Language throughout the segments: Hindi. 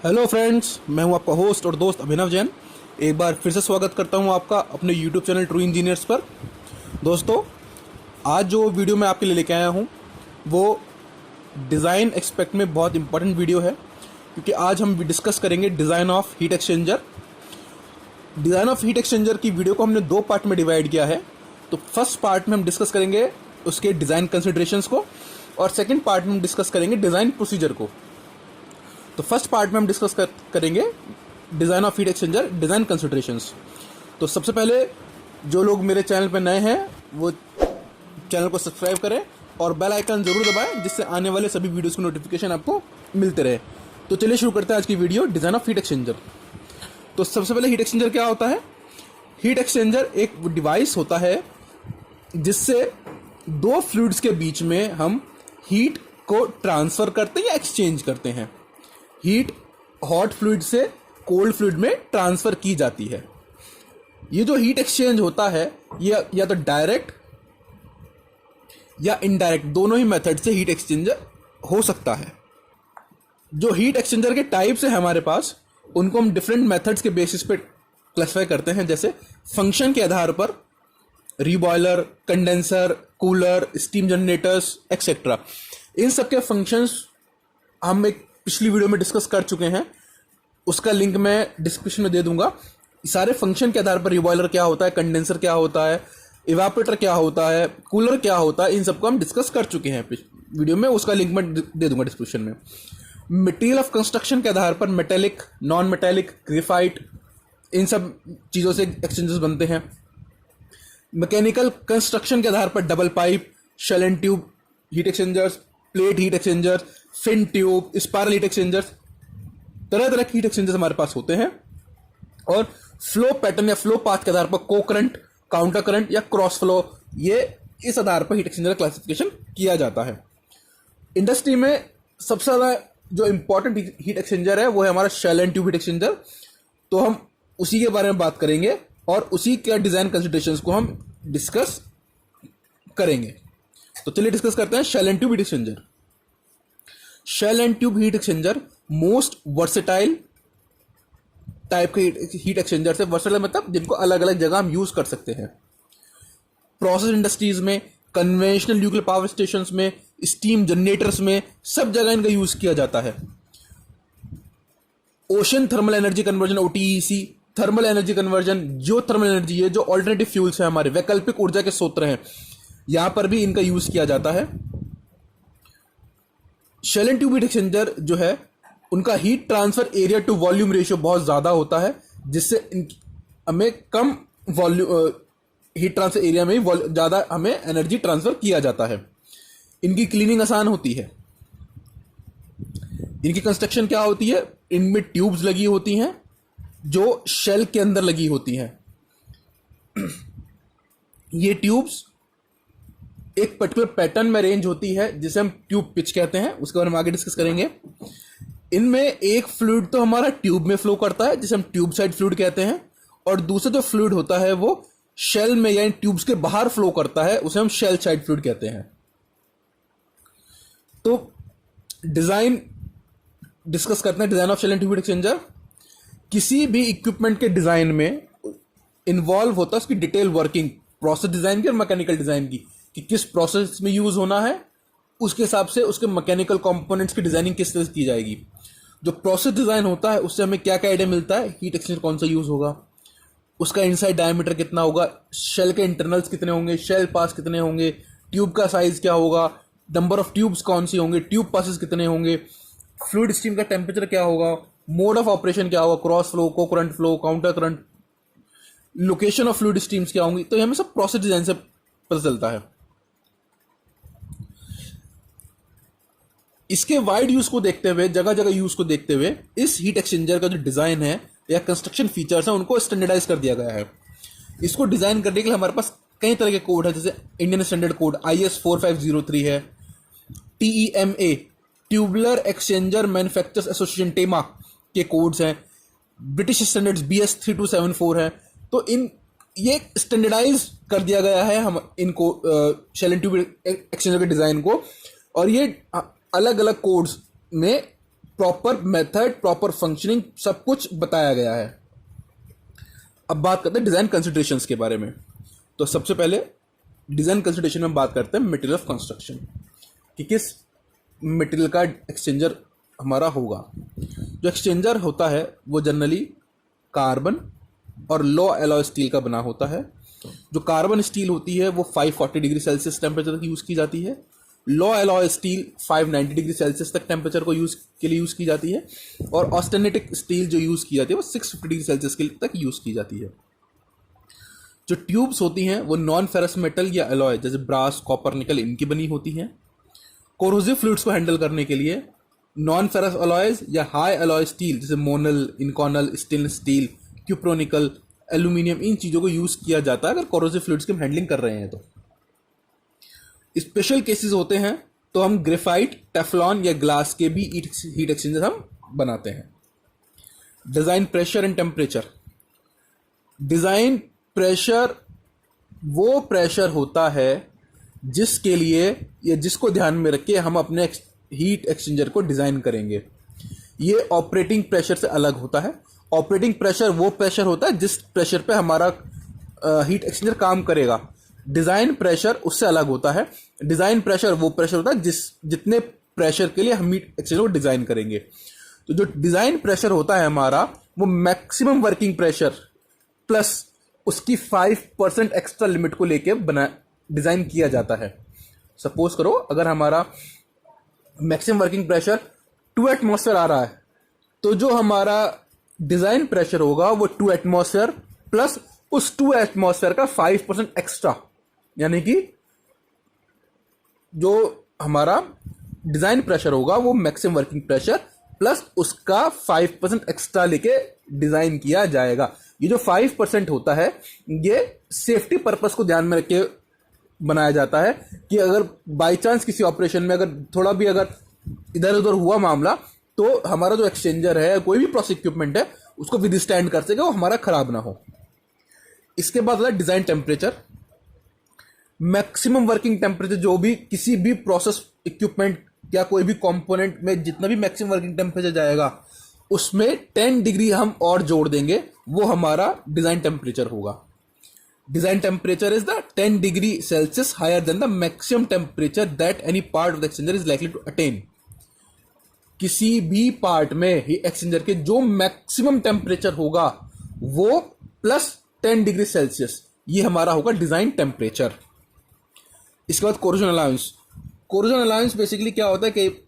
हेलो फ्रेंड्स, मैं हूं आपका होस्ट और दोस्त अभिनव जैन। एक बार फिर से स्वागत करता हूं आपका अपने यूट्यूब चैनल ट्रू इंजीनियर्स पर। दोस्तों, आज जो वीडियो मैं आपके लिए लेके आया हूं वो डिज़ाइन एक्सपेक्ट में बहुत इंपॉर्टेंट वीडियो है, क्योंकि आज हम डिस्कस करेंगे design of heat exchanger. Design of heat exchanger की वीडियो को हमने दो पार्ट में डिवाइड किया है। तो फर्स्ट पार्ट में हम डिस्कस करेंगे उसके डिज़ाइन कंसिडरेशंस को, और सेकेंड पार्ट में हम डिस्कस करेंगे डिज़ाइन प्रोसीजर को। तो फर्स्ट पार्ट में हम डिस्कस करेंगे design of heat exchanger, design considerations. तो सबसे पहले जो लोग मेरे चैनल पर नए हैं वो चैनल को सब्सक्राइब करें और बेल आइकन जरूर दबाएं, जिससे आने वाले सभी वीडियोस की नोटिफिकेशन आपको मिलते रहे। तो चलिए शुरू करते हैं आज की video, design of heat exchanger. तो सबसे पहले हीट एक्सचेंजर क्या होता है? हीट एक्सचेंजर एक डिवाइस होता है जिससे दो फ्लूइड्स के बीच में हम हीट को ट्रांसफ़र करते हैं या एक्सचेंज करते हैं। हीट हॉट फ्लूइड से कोल्ड फ्लूइड में ट्रांसफ़र की जाती है। ये जो हीट एक्सचेंज होता है ये या तो डायरेक्ट या इनडायरेक्ट, दोनों ही मेथड से हीट एक्सचेंजर हो सकता है। जो हीट एक्सचेंजर के टाइप्स है हमारे पास, उनको हम डिफरेंट मेथड्स के बेसिस पे क्लासिफाई करते हैं, जैसे फंक्शन के आधार पर reboiler, condenser, cooler, steam generators etcetera. इन सब के फंक्शंस हम एक पिछली वीडियो में डिस्कस कर चुके हैं, उसका लिंक मैं डिस्क्रिप्शन में दे दूंगा। सारे फंक्शन के आधार पर रीबॉयलर क्या होता है, कंडेंसर क्या होता है, इवापोरेटर क्या होता है, कूलर क्या होता है, इन सबको हम डिस्कस कर चुके हैं वीडियो में, उसका लिंक मैं दे दूंगा डिस्क्रिप्शन में। मटेरियल ऑफ कंस्ट्रक्शन के आधार पर मेटेलिक, नॉन मेटेलिक, ग्रेफाइट, इन सब चीज़ों से एक्सचेंजर्स बनते हैं। मैकेनिकल कंस्ट्रक्शन के आधार पर double pipe, shell and tube heat exchangers, plate heat exchangers, fin tube, spiral heat exchangers, तरह तरह के हीट एक्सचेंजर्स हमारे पास होते हैं। और फ्लो पैटर्न या फ्लो पाथ के आधार पर को करंट, काउंटर करंट या क्रॉस फ्लो, ये इस आधार पर हीट एक्सचेंजर क्लासिफिकेशन किया जाता है। इंडस्ट्री में सबसे ज़्यादा जो इंपॉर्टेंट हीट एक्सचेंजर है वो है हमारा shell and tube heat exchanger. तो हम उसी के बारे में बात करेंगे और उसी के डिज़ाइन कंसिडरेशंस को हम डिस्कस करेंगे। तो चलिए डिस्कस करते हैं shell and tube heat exchanger. Shell and tube heat exchanger most versatile type के हीट एक्सचेंजर से, वर्सेटाइल मतलब जिनको अलग अलग जगह हम यूज कर सकते हैं। प्रोसेस इंडस्ट्रीज में, कन्वेंशनल न्यूक्लियर पावर स्टेशंस में, स्टीम जनरेटर्स में, सब जगह इनका यूज किया जाता है। Ocean thermal energy conversion, ओटीईसी, thermal energy conversion, जो थर्मल एनर्जी है, जो ऑल्टरनेटिव फ्यूल्स है, हमारे वैकल्पिक ऊर्जा के स्रोत हैं, यहां पर भी इनका यूज किया जाता है। Shell and tube heat exchanger जो है उनका heat transfer area to volume ratio बहुत ज़्यादा होता है, जिससे हमें कम वॉल्यूम हीट ट्रांसफर एरिया में ही ज़्यादा हमें एनर्जी ट्रांसफर किया जाता है। इनकी क्लीनिंग आसान होती है। इनकी कंस्ट्रक्शन क्या होती है? इनमें ट्यूब्स लगी होती हैं जो शेल के अंदर लगी होती हैं। ये ट्यूब्स एक पर्टिकुलर पैटर्न में रेंज होती है जिसे हम ट्यूब पिच कहते हैं, उसके बारे में आगे डिस्कस करेंगे। इनमें एक फ्लूइड तो हमारा ट्यूब में फ्लो करता है जिसे हम ट्यूब साइड फ्लूइड कहते हैं, और दूसरा जो फ्लूइड होता है वो शेल में यानी ट्यूब्स के बाहर फ्लो करता है, उसे हम शेल साइड फ्लूइड कहते हैं। तो डिजाइन डिस्कस करते हैं, design of shell and tube heat exchanger. किसी भी इक्विपमेंट के डिजाइन में इन्वॉल्व होता है उसकी डिटेल वर्किंग, प्रोसेस डिजाइन की और मैकेनिकल डिजाइन की, कि किस प्रोसेस में यूज होना है, उसके हिसाब से उसके मैकेनिकल कंपोनेंट्स की डिजाइनिंग किस तरह से की जाएगी। जो प्रोसेस डिजाइन होता है उससे हमें क्या क्या आइडिया मिलता है, हीट एक्सचेंजर कौन सा यूज होगा, उसका इनसाइड डायमीटर कितना होगा, शेल के इंटरनल्स कितने होंगे, शेल पास कितने होंगे, ट्यूब का साइज क्या होगा, नंबर ऑफ ट्यूब्स कौन सी होंगे, ट्यूब पासेस कितने होंगे, फ्लूइड स्ट्रीम का टेम्परेचर क्या होगा, मोड ऑफ ऑपरेशन क्या होगा, क्रॉस फ्लो, को current flow, counter current, location of fluid streams क्या होंगी। तो ये हमें सब प्रोसेस डिजाइन से पता चलता है। इसके वाइड यूज को देखते हुए, जगह जगह यूज को देखते हुए, इस हीट एक्सचेंजर का जो डिजाइन है या कंस्ट्रक्शन फीचर्स है उनको स्टैंडर्डाइज कर दिया गया है। इसको डिजाइन करने के लिए हमारे पास कई तरह के कोड है, जैसे इंडियन स्टैंडर्ड कोड IS 4503 है, TEMA tubular exchanger manufacturers association TEMA के कोड्स हैं, ब्रिटिश स्टैंडर्ड्स BS 3274 है। तो इन ये स्टैंडर्डाइज कर दिया गया है हम इनको शेल एंड ट्यूब एक्सचेंजर के डिजाइन को, और ये अलग अलग कोड्स में प्रॉपर मेथड, प्रॉपर फंक्शनिंग सब कुछ बताया गया है। अब बात करते हैं डिज़ाइन कंसिडरेशंस के बारे में। तो सबसे पहले डिज़ाइन कंसिडरेशन में बात करते हैं मटेरियल ऑफ कंस्ट्रक्शन, कि किस मटेरियल का एक्सचेंजर हमारा होगा। जो एक्सचेंजर होता है वो जनरली कार्बन और लो एलॉय स्टील का बना होता है। जो कार्बन स्टील होती है वो 540 डिग्री सेल्सियस टेम्परेचर तक यूज़ की जाती है। लो एलॉय स्टील 590 डिग्री सेल्सियस तक टेम्परेचर को के लिए यूज़ की जाती है। और ऑस्टेनेटिक स्टील जो यूज़ की जाती है वो 650 डिग्री सेल्सियस तक यूज़ की जाती है। जो ट्यूब्स होती हैं वो नॉन फेरस मेटल या एलॉय जैसे ब्रास, कॉपर, निकल इनकी बनी होती हैं। कोरोसिव फ्लूइड्स को हैंडल करने के लिए नॉन फेरस अलॉयज या हाई अलॉय स्टील जैसे Monel, Inconel, stainless steel, cupronickel, aluminium, इन चीज़ों को यूज़ किया जाता है अगर कोरोसिव फ्लूइड्स की हम हैंडलिंग कर रहे हैं। तो स्पेशल केसेस होते हैं तो हम ग्रेफाइट, टेफ्लॉन या ग्लास के भी हीट एक्सचेंजर हम बनाते हैं। Design pressure and temperature. Design pressure वो प्रेशर होता है जिसके लिए या जिसको ध्यान में रख के हम अपने हीट एक्सचेंजर को डिज़ाइन करेंगे। ये ऑपरेटिंग प्रेशर से अलग होता है। ऑपरेटिंग प्रेशर वो प्रेशर होता है जिस प्रेशर पे हमारा हीट एक्सचेंजर काम करेगा। डिज़ाइन प्रेशर उससे अलग होता है। डिज़ाइन प्रेशर वो प्रेशर होता है जितने प्रेशर के लिए हम हीट एक्सचेंजर को डिज़ाइन करेंगे। तो जो डिज़ाइन प्रेशर होता है हमारा वो मैक्सिमम वर्किंग प्रेशर प्लस उसकी 5% एक्स्ट्रा लिमिट को लेके डिज़ाइन किया जाता है। सपोज करो अगर हमारा मैक्सिमम वर्किंग प्रेशर 2 एटमॉस्फेयर आ रहा है तो जो हमारा डिज़ाइन प्रेशर होगा वो 2 एटमॉस्फेयर प्लस उस 2 एटमॉस्फेयर का 5% एक्स्ट्रा, यानी कि जो हमारा डिज़ाइन प्रेशर होगा वो मैक्सिमम वर्किंग प्रेशर प्लस उसका 5% एक्स्ट्रा लेके डिज़ाइन किया जाएगा। ये जो 5% होता है ये सेफ्टी पर्पस को ध्यान में रख के बनाया जाता है कि अगर बाय चांस किसी ऑपरेशन में अगर थोड़ा भी अगर इधर उधर हुआ मामला तो हमारा जो एक्सचेंजर है, कोई भी प्रोसेस इक्विपमेंट है, उसको विदस्टैंड कर सके, वो हमारा खराब ना हो। इसके बाद है design temperature. Maximum working temperature जो भी किसी भी प्रोसेस इक्विपमेंट या कोई भी कंपोनेंट में जितना भी मैक्सिमम वर्किंग टेम्परेचर जाएगा उसमें 10 डिग्री हम और जोड़ देंगे, वो हमारा डिज़ाइन टेम्परेचर होगा। Design temperature is the 10 degree Celsius higher than the maximum temperature that any part of the exchanger is likely to attain. किसी भी पार्ट में ही एक्सचेंजर के जो मैक्सिमम टेम्परेचर होगा वो प्लस 10 डिग्री सेल्सियस, ये हमारा होगा डिज़ाइन टेम्परेचर। इसके बाद corrosion allowance. Corrosion allowance basically क्या होता है कि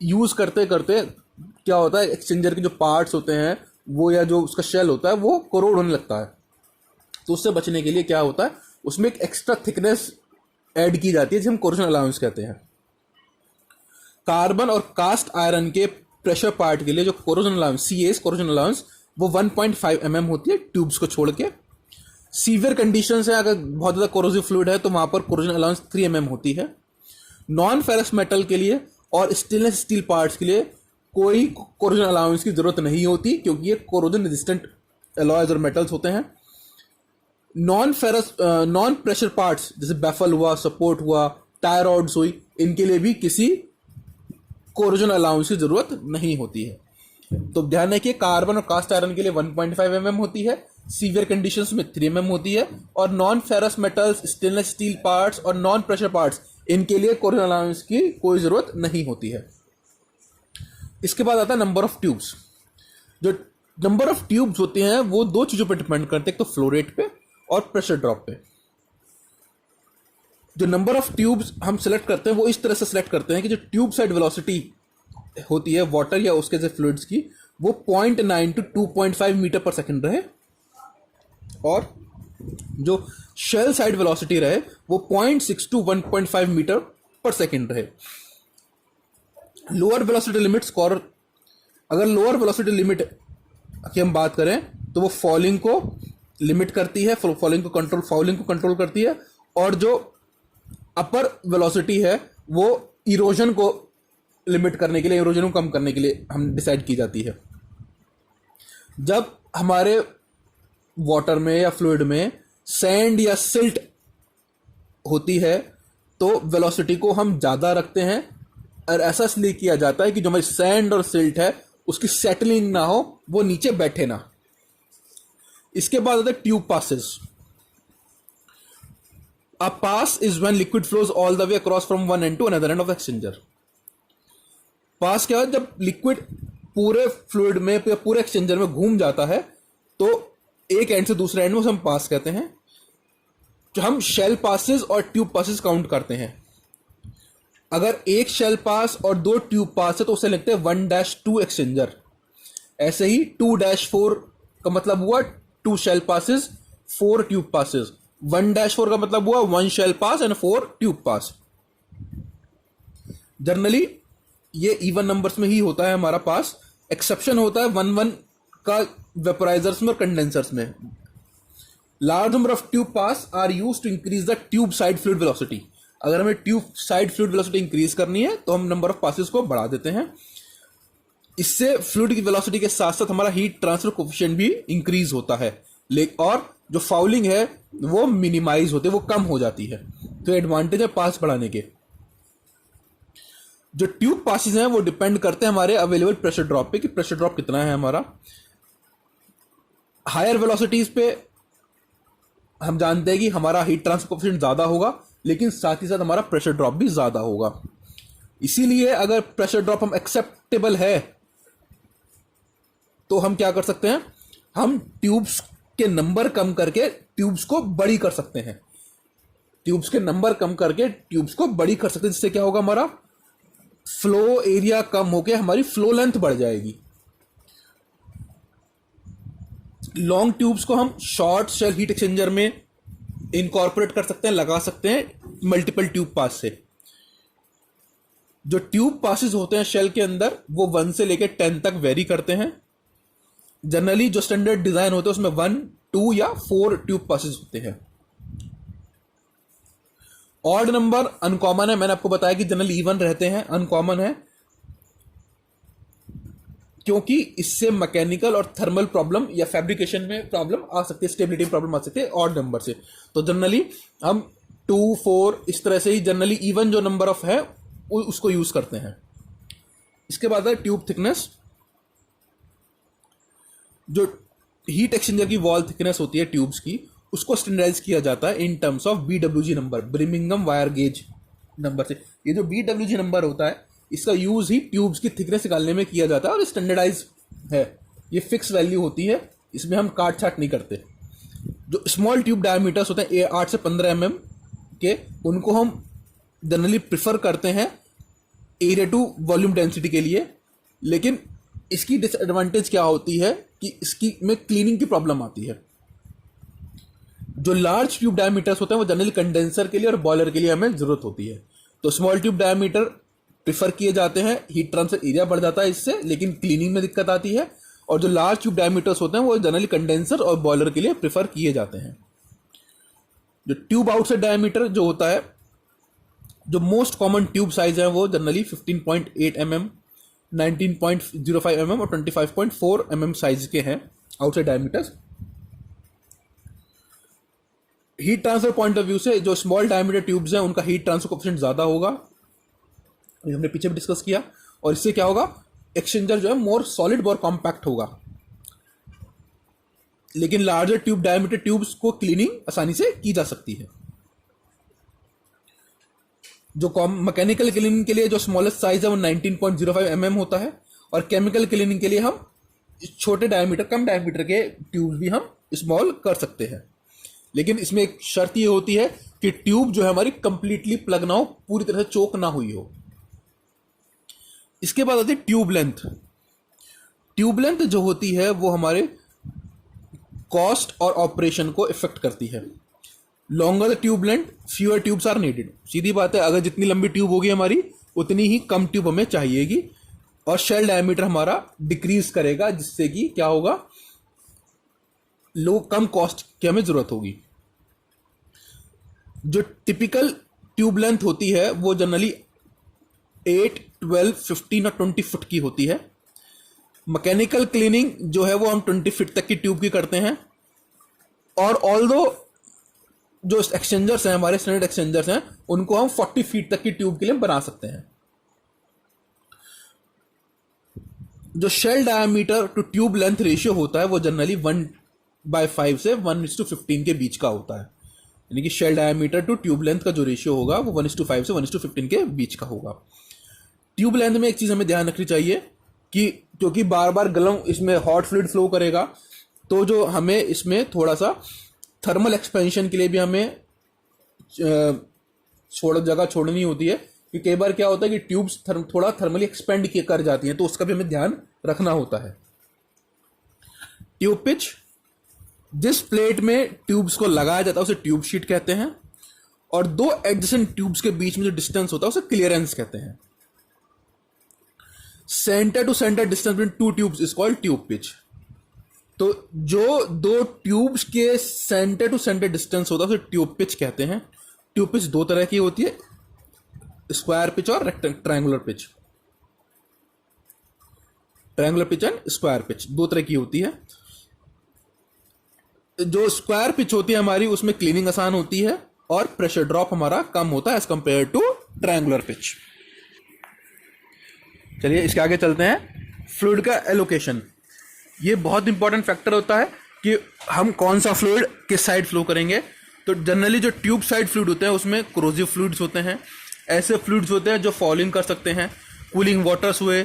यूज़ करते करते क्या होता है, एक्सचेंजर के जो पार्ट्स होते हैं वो या जो उसका शेल होता है वो कोरोड होने लगता है। तो उससे बचने के लिए क्या होता है, उसमें एक एक्स्ट्रा थिकनेस ऐड की जाती है जिसे हम कोरोजन अलाउंस कहते हैं। कार्बन और कास्ट आयरन के प्रेशर पार्ट के लिए जो corrosion allowance CAs corrosion allowance वो 1.5 mm होती है ट्यूब्स को छोड़ के। सीवियर कंडीशंस है, अगर बहुत ज़्यादा कोरोसिव फ्लूइड है तो वहाँ पर कोरोजन अलाउंस 3 mm होती है। नॉन फेरस मेटल के लिए और स्टेनलेस स्टील पार्ट्स के लिए कोई कोरोजन अलाउंस की ज़रूरत नहीं होती क्योंकि ये कोरोजन रेजिस्टेंट एलॉयज और मेटल्स होते हैं। नॉन प्रेशर पार्ट्स जैसे बैफल हुआ, सपोर्ट हुआ, टायर रॉड्स हुई, इनके लिए भी किसी कोरोजन अलाउंस की ज़रूरत नहीं होती है। तो ध्यान रखिए कार्बन और कास्ट आयरन के लिए 1.5 mm होती है, सीवियर कंडीशंस में 3 mm होती है, और non ferrous metals, stainless steel parts और नॉन प्रेशर पार्ट्स इनके लिए कोरोजन अलाउंस की कोई ज़रूरत नहीं होती है। इसके बाद आता है नंबर ऑफ ट्यूब्स। जो नंबर ऑफ ट्यूब्स होते हैं वो 2 चीज़ों पर डिपेंड करते हैं, एक तो फ्लो रेट पे और प्रेशर ड्रॉप पे। जो नंबर ऑफ ट्यूब्स हम सेलेक्ट करते हैं वो इस तरह से सेलेक्ट करते हैं कि जो ट्यूब साइड वेलोसिटी होती है वाटर या उसके जैसे फ्लूइड्स की वो 0.9 to 2.5 मीटर पर सेकंड रहे, और जो शेल साइड वेलोसिटी रहे वो 0.6 to 1.5 मीटर पर सेकंड रहे। लोअर वेलोसिटी लिमिट स्कोर, अगर लोअर वेलोसिटी लिमिट की हम बात करें तो वो फॉलिंग को लिमिट करती है, फॉलिंग को कंट्रोल करती है, और जो अपर वेलोसिटी है वो इरोजन को लिमिट करने के लिए, इरोजन को कम करने के लिए हम डिसाइड की जाती है। जब हमारे वाटर में या फ्लूइड में सैंड या सिल्ट होती है तो वेलोसिटी को हम ज़्यादा रखते हैं और ऐसा इसलिए किया जाता है कि जो हमारी सैंड और सिल्ट है उसकी सेटलिंग ना हो, वो नीचे बैठे ना। इसके बाद आता है tube passes. A pass is when liquid flows all the way across from one end to another end of exchanger. Pass क्या है? जब लिक्विड पूरे फ्लूइड में या पूरे एक्सचेंजर में घूम जाता है तो एक एंड से दूसरे एंड में हम पास कहते हैं। जो हम शेल पासेस और ट्यूब पासेस काउंट करते हैं, अगर एक शेल पास और 2 ट्यूब पास है तो उसे लिखते हैं 1-2 एक्सचेंजर। ऐसे ही 2-4 का मतलब हुआ 2 शेल पासेस 4 ट्यूब पासेस। 1-4 का मतलब हुआ 1 shell pass and 4 tube pass. Generally ये इवन नंबर्स में ही होता है हमारा पास। एक्सेप्शन होता है 1-1 का वेपोराइजर्स में और कंडेंसर्स में। Large number of tube pass are used to increase the tube side fluid velocity. अगर हमें tube side fluid velocity increase करनी है तो हम नंबर ऑफ पासेस को बढ़ा देते हैं। इससे फ्लूइड की वेलोसिटी के साथ साथ हमारा हीट ट्रांसफर कोफिशिएंट भी इंक्रीज होता है, और जो फाउलिंग है वो मिनिमाइज होती है, वो कम हो जाती है। तो एडवांटेज है पास बढ़ाने के। जो ट्यूब पासेस हैं वो डिपेंड करते हैं हमारे अवेलेबल प्रेशर ड्रॉप पे, कि प्रेशर ड्रॉप कितना है हमारा। हायर वेलोसिटीज पे हम जानते हैं कि हमारा हीट ट्रांसफर कोएफिशिएंट ज्यादा होगा, लेकिन साथ ही साथ हमारा प्रेशर ड्रॉप भी ज्यादा होगा। इसीलिए अगर प्रेशर ड्रॉप हम एक्सेप्टेबल है तो हम क्या कर सकते हैं, हम ट्यूब्स के नंबर कम करके ट्यूब्स को बड़ी कर सकते हैं। ट्यूब्स के नंबर कम करके ट्यूब्स को बड़ी कर सकते हैं, जिससे क्या होगा, हमारा फ्लो एरिया कम होकर हमारी फ्लो लेंथ बढ़ जाएगी। लॉन्ग ट्यूब्स को हम शॉर्ट शेल हीट एक्सचेंजर में इनकॉर्पोरेट कर सकते हैं, लगा सकते हैं मल्टीपल ट्यूब पास से। जो ट्यूब पासेस होते हैं शेल के अंदर वो 1 से लेकर 10 तक वेरी करते हैं। जनरली जो स्टैंडर्ड डिजाइन होते हैं उसमें 1, 2 या 4 ट्यूब पासेस होते हैं। ऑड नंबर अनकॉमन है, मैंने आपको बताया कि जनरली इवन रहते हैं, अनकॉमन है क्योंकि इससे मैकेनिकल और थर्मल प्रॉब्लम या फैब्रिकेशन में प्रॉब्लम आ सकती है, स्टेबिलिटी प्रॉब्लम आ सकती है ऑड नंबर से। तो जनरली हम 2, 4 इस तरह से ही जनरली इवन जो नंबर ऑफ है उसको यूज करते हैं। इसके बाद है ट्यूब थिकनेस। जो हीट एक्सचेंजर की वॉल थिकनेस होती है ट्यूब्स की, उसको स्टैंडर्डाइज किया जाता है in terms of BWG number, Birmingham wire gauge number से। ये जो BWG नंबर होता है इसका यूज ही ट्यूब्स की थिकनेस निकालने में किया जाता है और स्टैंडर्डाइज है। ये फिक्स वैल्यू होती है, इसमें हम काट छाट नहीं करते। जो स्मॉल ट्यूब डायमीटर्स होते हैं 8 से 15 mm के, उनको हम जनरली प्रिफर करते हैं एरिया टू वॉल्यूम डेंसिटी के लिए। लेकिन इसकी डिसएडवांटेज क्या होती है कि इसकी में क्लीनिंग की प्रॉब्लम आती है। जो लार्ज ट्यूब डायमीटर्स होते हैं वो जनरली कंडेंसर के लिए और बॉयलर के लिए हमें जरूरत होती है। तो स्मॉल ट्यूब डायमीटर प्रिफर किए जाते हैं, हीट ट्रांसफर एरिया बढ़ जाता है इससे, लेकिन क्लीनिंग में दिक्कत आती है। और जो लार्ज ट्यूब डायमीटर्स होते हैं वो जनरली कंडेंसर और बॉयलर के लिए प्रिफर किए जाते हैं। जो ट्यूब आउटसाइड डायमीटर जो होता है, जो मोस्ट कॉमन ट्यूब साइज है वो जनरली 15.8 mm, 19.05 mm और 25.4 mm साइज के हैं outside diameters. Heat transfer point of view से जो स्मॉल डायमीटर ट्यूब्स हैं उनका हीट ट्रांसफर कोएफिशिएंट ज्यादा होगा, ये हमने पीछे भी डिस्कस किया। और इससे क्या होगा, एक्सचेंजर जो है मोर सॉलिड और कॉम्पैक्ट होगा। लेकिन लार्जर ट्यूब डायमीटर ट्यूब्स को क्लीनिंग आसानी से की जा सकती है। जो मैकेनिकल क्लीनिंग के लिए जो स्मॉलेस्ट साइज है वो 19.05 mm होता है, और केमिकल क्लीनिंग के लिए हम छोटे डायमीटर, कम डायमीटर के ट्यूब भी हम स्मॉल कर सकते हैं। लेकिन इसमें एक शर्त ये होती है कि ट्यूब जो है हमारी कंप्लीटली प्लग ना हो, पूरी तरह से चोक ना हुई हो। इसके बाद आती है ट्यूब लेंथ। ट्यूब लेंथ जो होती है वो हमारे कॉस्ट और ऑपरेशन को इफेक्ट करती है। Longer tube length fewer tubes are needed. सीधी बात है, अगर जितनी लंबी ट्यूब होगी हमारी उतनी ही कम ट्यूब हमें चाहिएगी, और शेल डायमीटर हमारा डिक्रीज करेगा, जिससे कि क्या होगा, कम कॉस्ट की हमें जरूरत होगी। जो टिपिकल ट्यूब लेंथ होती है वो जनरली 8, 12, 15 और 20 फुट की होती है। मैकेनिकल क्लीनिंग जो है वो हम 20 फीट तक की ट्यूब की करते हैं। और ऑल्दो जो एक्सचेंजर्स हैं हमारे स्टैंडर्ड एक्सचेंजर्स हैं, उनको हम 40 फीट तक की ट्यूब के लिए बना सकते हैं। जो shell diameter to tube length ratio होता है वो जनरली 1/5 से 1:15 के बीच का होता है। यानी कि shell diameter to tube length का जो रेशियो होगा वो 1:5 से 1:15 के बीच का होगा। ट्यूब लेंथ में एक चीज हमें ध्यान रखनी चाहिए कि क्योंकि बार बार गर्म इसमें हॉट फ्लूइड फ्लो करेगा, तो जो हमें इसमें थोड़ा सा थर्मल एक्सपेंशन के लिए भी हमें जगह छोड़नी होती है, कि कई बार क्या होता है कि ट्यूब्स थोड़ा थर्मली एक्सपेंड कर जाती हैं, तो उसका भी हमें ध्यान रखना होता है। ट्यूब पिच, जिस प्लेट में ट्यूब्स को लगाया जाता है उसे ट्यूब शीट कहते हैं, और दो एडजेसेंट ट्यूब्स के बीच में जो डिस्टेंस होता है उसे क्लियरेंस कहते हैं। Centre to centre distance between two tubes is called tube pitch. तो जो दो ट्यूब्स के सेंटर टू सेंटर डिस्टेंस होता है उसे ट्यूब पिच कहते हैं। ट्यूब पिच दो तरह की होती है, स्क्वायर पिच और triangular pitch. Triangular pitch and square pitch दो तरह की होती है। जो स्क्वायर पिच होती है हमारी, उसमें क्लीनिंग आसान होती है और प्रेशर ड्रॉप हमारा कम होता है as compare to triangular pitch. चलिए इसके आगे चलते हैं। फ्लूइड का एलोकेशन, ये बहुत इंपॉर्टेंट फैक्टर होता है कि हम कौन सा फ्लूइड किस साइड फ्लो करेंगे। तो जनरली जो ट्यूब साइड फ्लूइड होते हैं उसमें कोरोसिव फ्लूइड्स होते हैं, ऐसे फ्लूइड्स होते हैं जो फॉलिंग कर सकते हैं, कूलिंग वाटर्स हुए,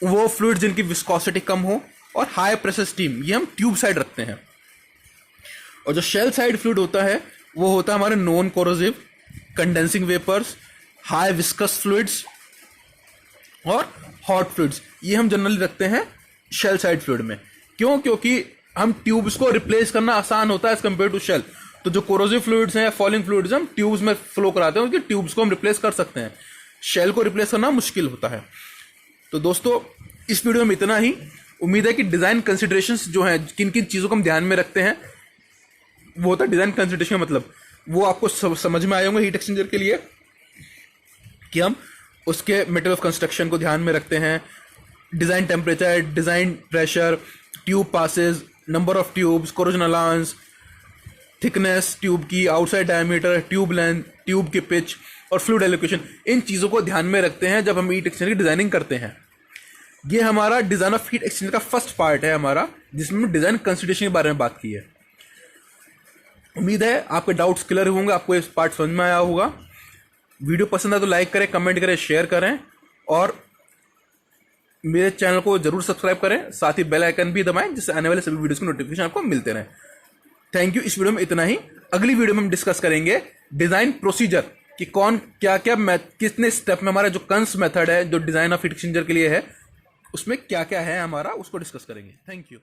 वो फ्लूइड्स जिनकी विस्कोसिटी कम हो, और हाई प्रेशर स्टीम, ये हम ट्यूब साइड रखते हैं। और जो शेल साइड फ्लूइड होता है वो होता है हमारे non corrosive, condensing vapours, high viscous fluids और हॉट फ्लूइड्स, ये हम जनरली रखते हैं शेल साइड फ्लूइड में। क्यों? क्योंकि हम ट्यूब्स को रिप्लेस करना आसान होता है एज कंपेयर टू शेल। तो जो कोरोसिव फ्लूइड्स हैं, फॉलिंग फ्लूइड्स हम ट्यूब्स में फ्लो कराते हैं, उसकी ट्यूब्स को हम रिप्लेस कर सकते हैं। शेल को रिप्लेस करना मुश्किल होता है। तो दोस्तों इस वीडियो में इतना ही। उम्मीद है कि डिजाइन कंसिडरेशंस जो हैं, किन किन चीजों को हम ध्यान में रखते हैं, वो होता है डिजाइन कंसिडरेशन, मतलब वो आपको समझ में आए होंगे हीट एक्सचेंजर के लिए, कि हम उसके मेथड ऑफ कंस्ट्रक्शन को ध्यान में रखते हैं। Design temperature, design pressure, tube passes, number of tubes, corrosion allowance, thickness tube की, outside diameter, tube length, tube की पिच और फ्लूइड एलोकेशन, इन चीज़ों को ध्यान में रखते हैं जब हम हीट एक्सचेंजर की डिजाइनिंग करते हैं। ये हमारा डिजाइन ऑफ हीट एक्सचेंजर का फर्स्ट पार्ट है हमारा, जिसमें डिजाइन कंसिडरेशन के बारे में बात की है। उम्मीद है आपके डाउट्स क्लियर होंगे, आपको इस पार्ट समझ में आया होगा। वीडियो पसंद आए तो लाइक करें, कमेंट करें, शेयर करें और मेरे चैनल को जरूर सब्सक्राइब करें। साथ ही बेल आइकन भी दबाएं जिससे आने वाले सभी वीडियोस के नोटिफिकेशन आपको मिलते रहें। Thank you. इस वीडियो में इतना ही। अगली वीडियो में हम डिस्कस करेंगे डिजाइन प्रोसीजर कि कौन क्या क्या कितने स्टेप में हमारा जो कंस मेथड है जो डिजाइन ऑफ हीट एक्सचेंजर के लिए है, उसमें क्या क्या है हमारा, उसको डिस्कस करेंगे। Thank you.